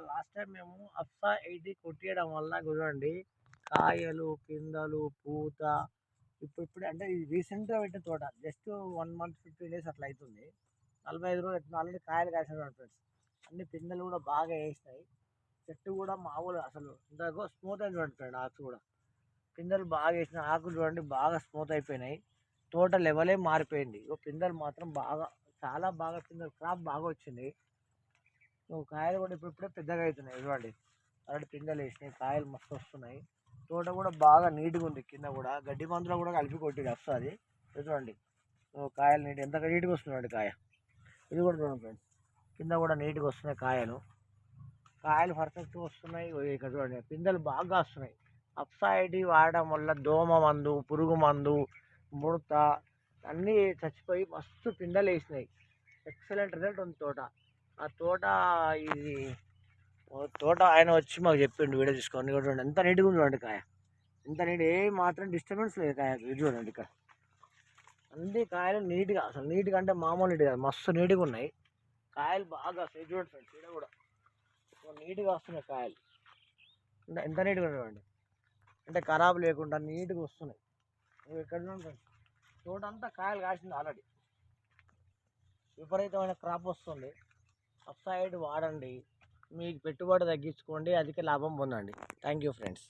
Last time మేము అప్సా 80 కొట్టియడం వల్ల చూడండి కాయలు, పిందెలు, పూత ఇప్పుడిప్పుడే అంటే ఇది రీసెంట్‌గా పెట్టిన తోట. జస్ట్ 1 మంత్, 15 డేస్ అట్లా అయితుంది. 45 రోజులు అవుతుంది. ఆల్రెడీ కాయలు కాసినాయి ఫ్రెండ్స్. అన్ని పిందెలు కూడా బాగా ఏసినాయి. చెట్టు కూడా మామూలుగా అసలు ఇంతకు స్మూత్ అయింది చూడండి ఫ్రెండ్ ఆకు కూడా. పిందెలు బాగా వేసినాయి. ఆకులు చూడండి బాగా స్మూత్ అయిపోయినాయి. తోట లెవెలే మారిపోయింది. ఇగో పిందెలు మాత్రం బాగా చాలా బాగా పిందెలు క్రాప్ బాగా వచ్చింది. కాయలు కూడా ఇప్పుడిప్పుడే పెద్దగా అవుతున్నాయి చూడండి. ఆల్రెడీ పిందెలు వేసినాయి. కాయలు మస్తు వస్తున్నాయి. తోట కూడా బాగా నీట్గా ఉంది. కింద కూడా గడ్డి మందులో కూడా కలిపి కొట్టిది వస్తుంది. చూడండి కాయలు నీట్ ఎంత నీట్గా వస్తున్నాయండి కాయ. ఇది కూడా చూడండి ఫ్రెండ్స్. కింద కూడా నీట్గా వస్తున్నాయి కాయలు. కాయలు పర్ఫెక్ట్గా వస్తున్నాయి. ఇక్కడ చూడండి పిందెలు బాగా వస్తున్నాయి. అప్సైడ్ వాడడం వల్ల దోమ మందు, పురుగు మందు, ముడత అన్నీ చచ్చిపోయి మస్తు పిందెలు వేసినాయి. ఎక్సలెంట్ రిజల్ట్ ఉంది తోట. ఆ తోట ఇది తోట ఆయన వచ్చి మాకు చెప్పిండు వీడియో తీసుకోండి. చూడండి ఎంత నీట్గా ఉంది చూడండి కాయ. ఎంత నీట్ ఏ మాత్రం డిస్టర్బెన్స్ లేదు కాయ. ఇది చూడండి ఇక్కడ అన్ని కాయలు నీట్గా అసలు నీట్గా అంటే మామూలు నీట్ కాదు మస్తు నీట్గా ఉన్నాయి కాయలు బాగా వస్తాయి. చూడండి ఫ్రెండ్స్ ఇక్కడ కూడా నీట్గా వస్తున్నాయి కాయలు. ఎంత నీట్గా ఉన్నాయండి అంటే ఖరాబ్ లేకుండా నీట్గా వస్తున్నాయి. ఎక్కడ చూడండి తోట అంతా కాయలు కాసింది ఆల్రెడీ. విపరీతమైన క్రాప్ వస్తుంది. అప్సైడ్ వాడండి. మీకు పెట్టుబడి తగ్గించుకోండి, అధిక లాభం పొందండి. Thank you friends.